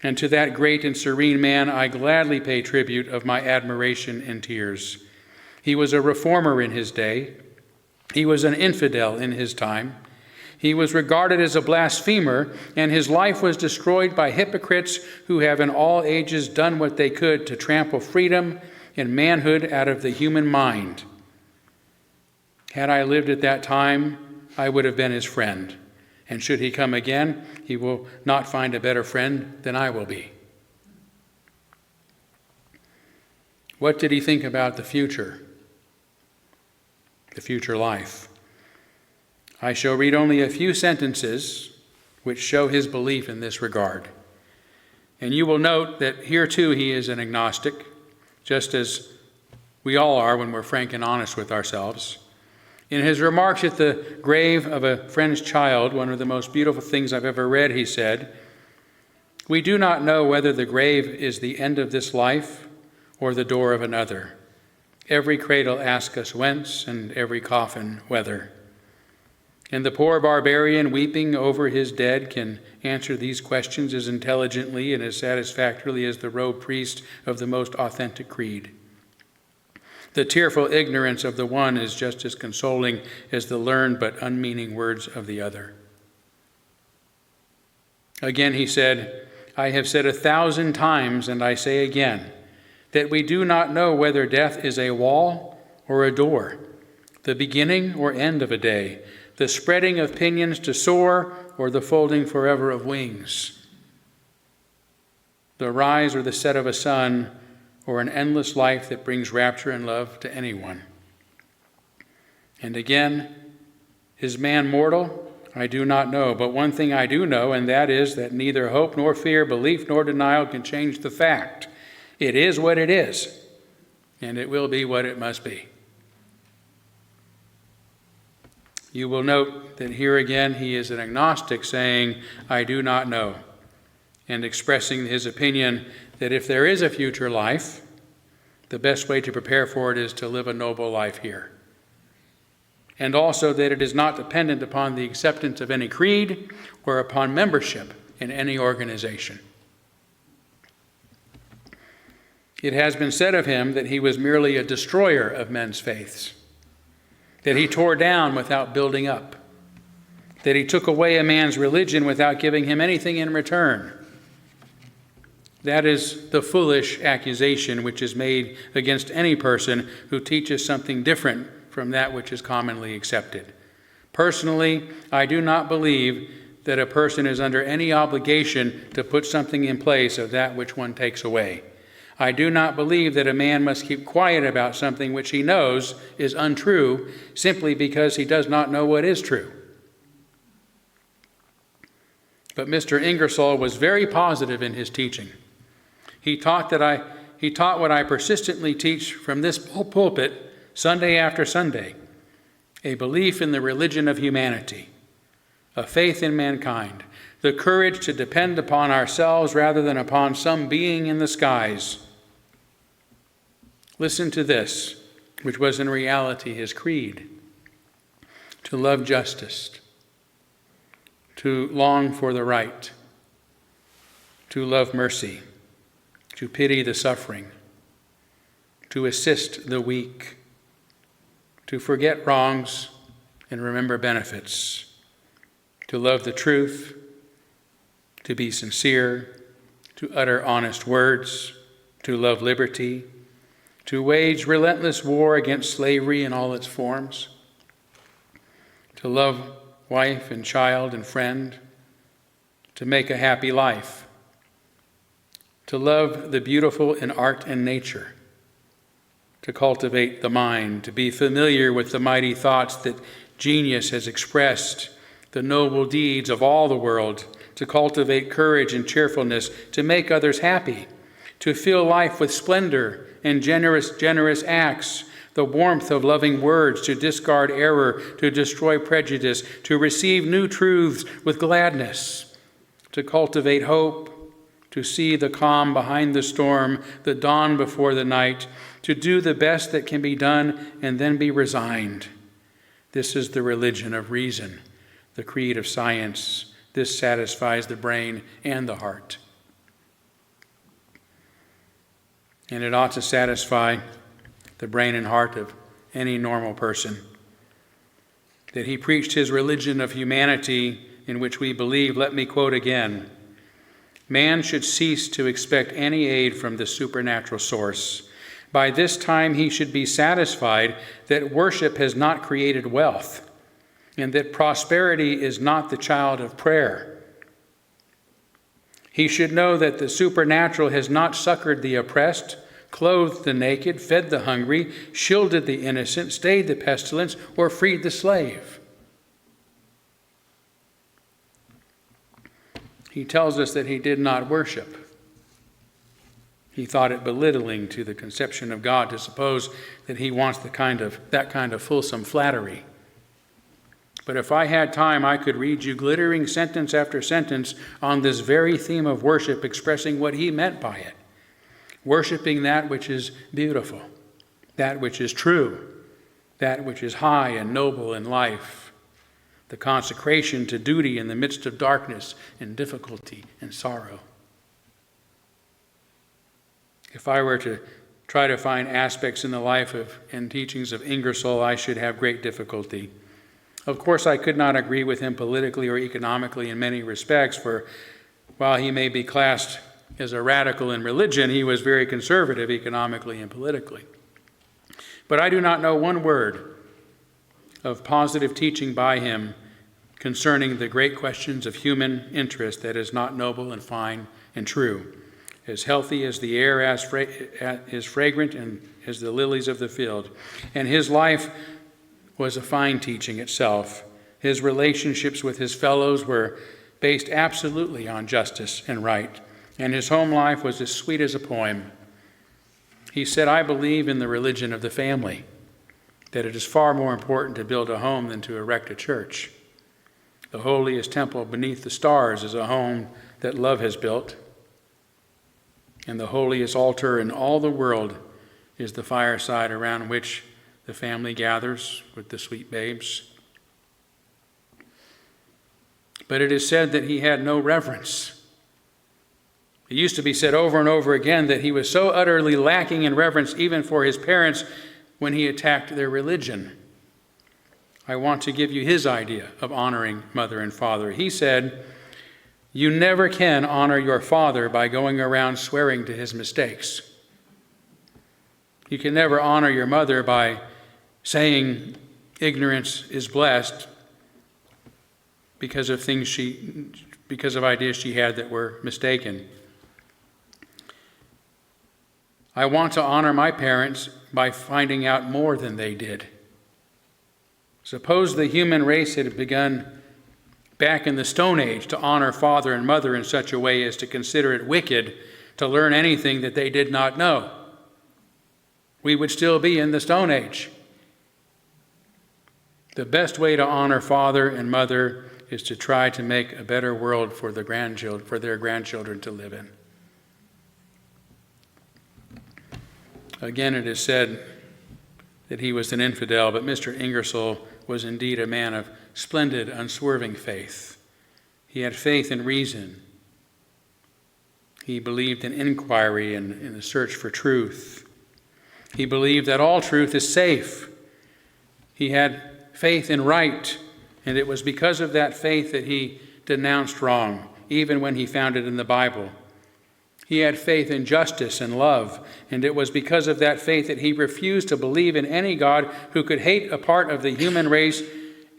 And to that great and serene man I gladly pay tribute of my admiration and tears. He was a reformer in his day. He was an infidel in his time. He was regarded as a blasphemer, and his life was destroyed by hypocrites who have in all ages done what they could to trample freedom and manhood out of the human mind. Had I lived at that time, I would have been his friend. And should he come again, he will not find a better friend than I will be. What did he think about the future life? I shall read only a few sentences which show his belief in this regard. And you will note that here too he is an agnostic, just as we all are when we're frank and honest with ourselves. In his remarks at the grave of a friend's child, one of the most beautiful things I've ever read, he said, "We do not know whether the grave is the end of this life or the door of another. Every cradle asks us whence, and every coffin whether. And the poor barbarian weeping over his dead can answer these questions as intelligently and as satisfactorily as the robed priest of the most authentic creed. The tearful ignorance of the one is just as consoling as the learned but unmeaning words of the other. Again he said, I have said 1,000 times, and I say again, that we do not know whether death is a wall or a door, the beginning or end of a day, the spreading of pinions to soar or the folding forever of wings, the rise or the set of a sun, or an endless life that brings rapture and love to anyone. And again, is man mortal? I do not know, but one thing I do know, and that is that neither hope nor fear, belief nor denial can change the fact. It is what it is, and it will be what it must be. You will note that here again he is an agnostic saying, I do not know, and expressing his opinion that if there is a future life, the best way to prepare for it is to live a noble life here. And also that it is not dependent upon the acceptance of any creed or upon membership in any organization. It has been said of him that he was merely a destroyer of men's faiths, that he tore down without building up, that he took away a man's religion without giving him anything in return. That is the foolish accusation which is made against any person who teaches something different from that which is commonly accepted. Personally, I do not believe that a person is under any obligation to put something in place of that which one takes away. I do not believe that a man must keep quiet about something which he knows is untrue simply because he does not know what is true. But Mr. Ingersoll was very positive in his teaching. He taught what I persistently teach from this pulpit Sunday after Sunday, a belief in the religion of humanity, a faith in mankind, the courage to depend upon ourselves rather than upon some being in the skies. Listen to this, which was in reality his creed: to love justice, to long for the right, to love mercy, to pity the suffering, to assist the weak, to forget wrongs and remember benefits, to love the truth, to be sincere, to utter honest words, to love liberty, to wage relentless war against slavery in all its forms, to love wife and child and friend, to make a happy life, to love the beautiful in art and nature, to cultivate the mind, to be familiar with the mighty thoughts that genius has expressed, the noble deeds of all the world, to cultivate courage and cheerfulness, to make others happy, to fill life with splendor and generous acts, the warmth of loving words, to discard error, to destroy prejudice, to receive new truths with gladness, to cultivate hope, to see the calm behind the storm, the dawn before the night, to do the best that can be done and then be resigned. This is the religion of reason, the creed of science. This satisfies the brain and the heart. And it ought to satisfy the brain and heart of any normal person. That he preached his religion of humanity in which we believe, let me quote again, man should cease to expect any aid from the supernatural source. By this time he should be satisfied that worship has not created wealth, and that prosperity is not the child of prayer. He should know that the supernatural has not succored the oppressed, clothed the naked, fed the hungry, shielded the innocent, stayed the pestilence, or freed the slave. He tells us that he did not worship. He thought it belittling to the conception of God to suppose that he wants that kind of fulsome flattery. But if I had time, I could read you glittering sentence after sentence on this very theme of worship, expressing what he meant by it. Worshiping that which is beautiful, that which is true, that which is high and noble in life, the consecration to duty in the midst of darkness and difficulty and sorrow. If I were to try to find aspects in the life and teachings of Ingersoll, I should have great difficulty. Of course, I could not agree with him politically or economically in many respects, for while he may be classed as a radical in religion, he was very conservative economically and politically. But I do not know one word of positive teaching by him concerning the great questions of human interest that is not noble and fine and true, as healthy as the air is fragrant and as the lilies of the field. And his life was a fine teaching itself. His relationships with his fellows were based absolutely on justice and right, and his home life was as sweet as a poem. He said, "I believe in the religion of the family, that it is far more important to build a home than to erect a church. The holiest temple beneath the stars is a home that love has built, and the holiest altar in all the world is the fireside around which the family gathers with the sweet babes." But it is said that he had no reverence. It used to be said over and over again that he was so utterly lacking in reverence even for his parents when he attacked their religion. I want to give you his idea of honoring mother and father. He said, "You never can honor your father by going around swearing to his mistakes. You can never honor your mother by saying ignorance is blessed because of ideas she had that were mistaken. I want to honor my parents by finding out more than they did. Suppose the human race had begun back in the Stone Age to honor father and mother in such a way as to consider it wicked to learn anything that they did not know. We would still be in the Stone Age. The best way to honor father and mother is to try to make a better world for their grandchildren to live in." Again, it is said that he was an infidel, but Mr. Ingersoll was indeed a man of splendid, unswerving faith. He had faith in reason. He believed in inquiry and in the search for truth. He believed that all truth is safe. He had faith in right, and it was because of that faith that he denounced wrong, even when he found it in the Bible. He had faith in justice and love, and it was because of that faith that he refused to believe in any God who could hate a part of the human race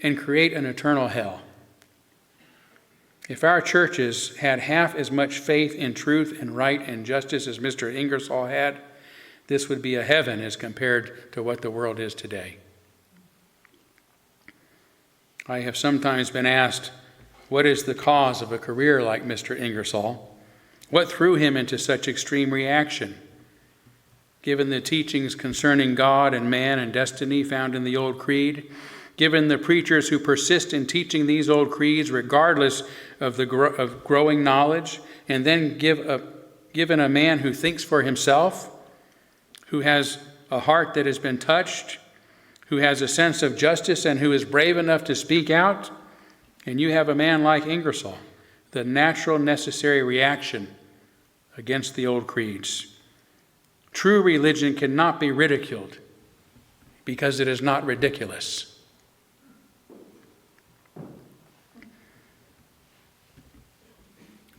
and create an eternal hell. If our churches had half as much faith in truth and right and justice as Mr. Ingersoll had, this would be a heaven as compared to what the world is today. I have sometimes been asked, what is the cause of a career like Mr. Ingersoll? What threw him into such extreme reaction? Given the teachings concerning God and man and destiny found in the old creed, given the preachers who persist in teaching these old creeds regardless of growing knowledge, and then given a man who thinks for himself, who has a heart that has been touched, who has a sense of justice and who is brave enough to speak out, and you have a man like Ingersoll, the natural necessary reaction against the old creeds. True religion cannot be ridiculed because it is not ridiculous.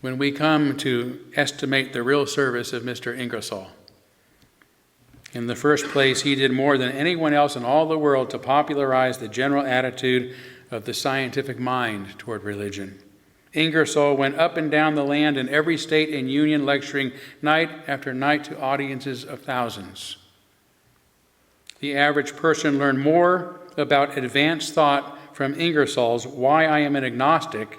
When we come to estimate the real service of Mr. Ingersoll, in the first place, he did more than anyone else in all the world to popularize the general attitude of the scientific mind toward religion. Ingersoll went up and down the land in every state and union, lecturing night after night to audiences of thousands. The average person learned more about advanced thought from Ingersoll's Why I Am an Agnostic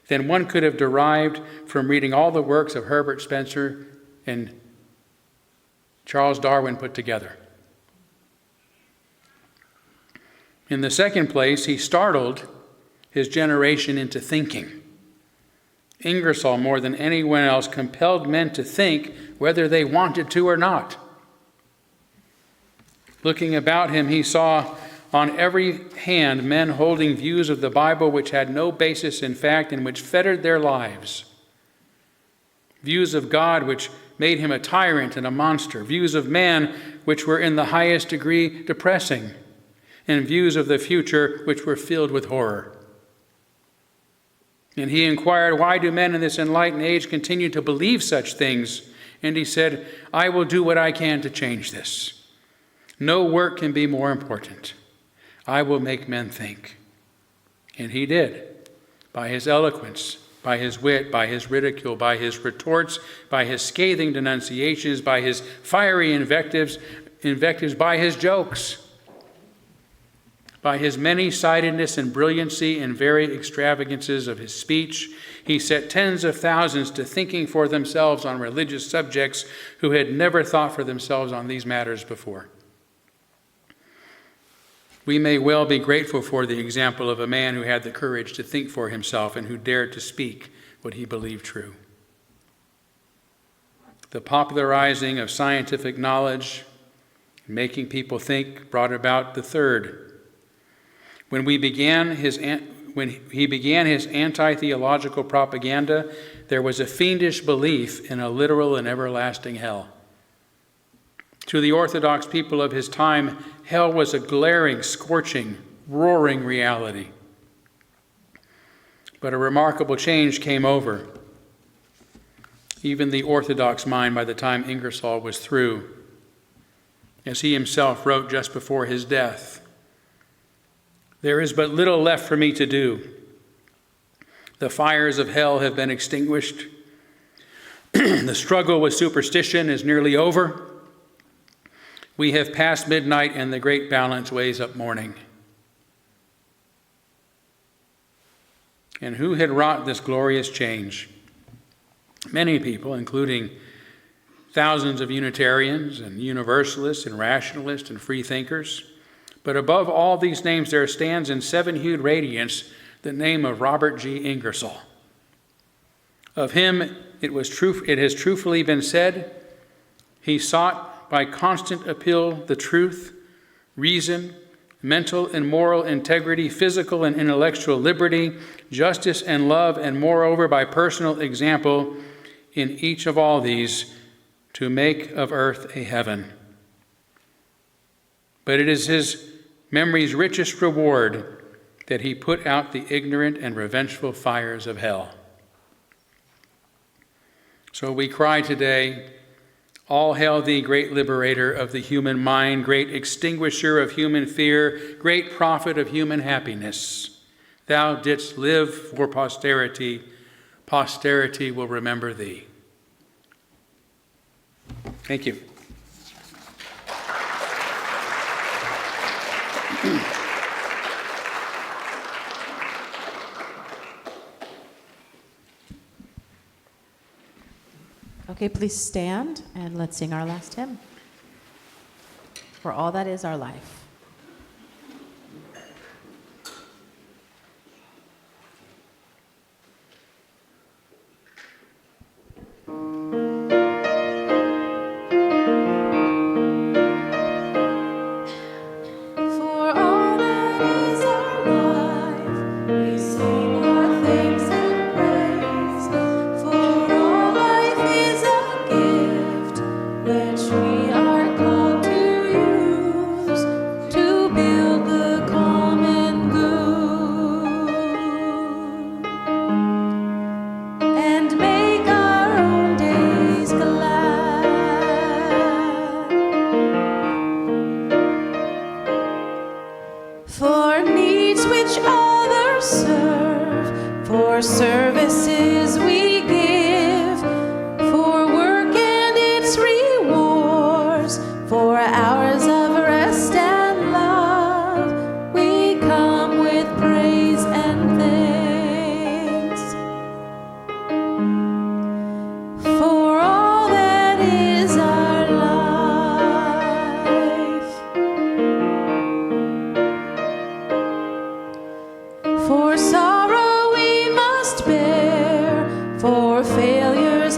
than one could have derived from reading all the works of Herbert Spencer and Charles Darwin put together. In the second place, he startled his generation into thinking. Ingersoll, more than anyone else, compelled men to think whether they wanted to or not. Looking about him, he saw on every hand men holding views of the Bible which had no basis in fact and which fettered their lives. Views of God which made him a tyrant and a monster. Views of man which were in the highest degree depressing. And views of the future which were filled with horror. And he inquired, why do men in this enlightened age continue to believe such things? And he said, I will do what I can to change this. No work can be more important. I will make men think. And he did, by his eloquence, by his wit, by his ridicule, by his retorts, by his scathing denunciations, by his fiery invectives, by his jokes, by his many-sidedness and brilliancy and varied extravagances of his speech. He set tens of thousands to thinking for themselves on religious subjects who had never thought for themselves on these matters before. We may well be grateful for the example of a man who had the courage to think for himself and who dared to speak what he believed true. The popularizing of scientific knowledge, making people think, brought about the third. When he began his anti-theological propaganda, there was a fiendish belief in a literal and everlasting hell. To the Orthodox people of his time, hell was a glaring, scorching, roaring reality. But a remarkable change came over even the Orthodox mind by the time Ingersoll was through. As he himself wrote just before his death, there is but little left for me to do. The fires of hell have been extinguished. The struggle with superstition is nearly over. We have passed midnight and the great balance weighs up morning. And who had wrought this glorious change? Many people, including thousands of Unitarians and Universalists and Rationalists and free thinkers. But above all these names there stands in seven-hued radiance the name of Robert G. Ingersoll. Of him it has truthfully been said, he sought by constant appeal the truth, reason, mental and moral integrity, physical and intellectual liberty, justice and love, and moreover by personal example in each of all these to make of earth a heaven. But it is his memory's richest reward that he put out the ignorant and revengeful fires of hell. So we cry today, all hail thee, great liberator of the human mind, great extinguisher of human fear, great prophet of human happiness. Thou didst live for posterity. Posterity will remember thee. Thank you. Okay, please stand and let's sing our last hymn. For all that is our life.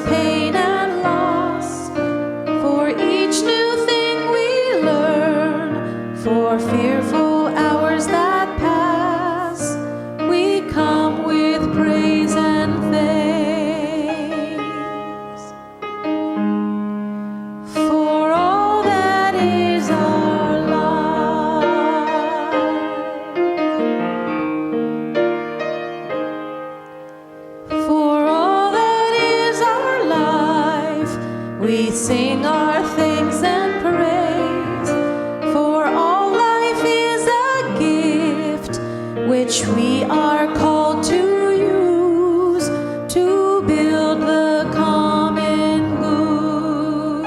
Pain and loss, for each new thing we learn are called to use to build the common good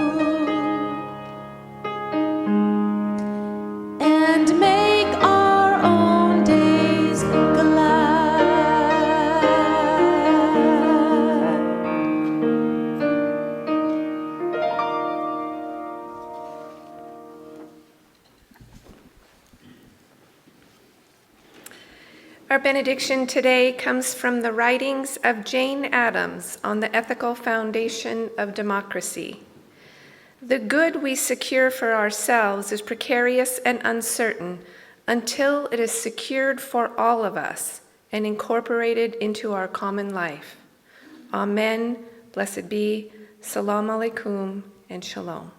and make our own days glad. Our benediction today comes from the writings of Jane Addams on the ethical foundation of democracy. The good we secure for ourselves is precarious and uncertain until it is secured for all of us and incorporated into our common life. Amen, blessed be, salam alaikum, and shalom.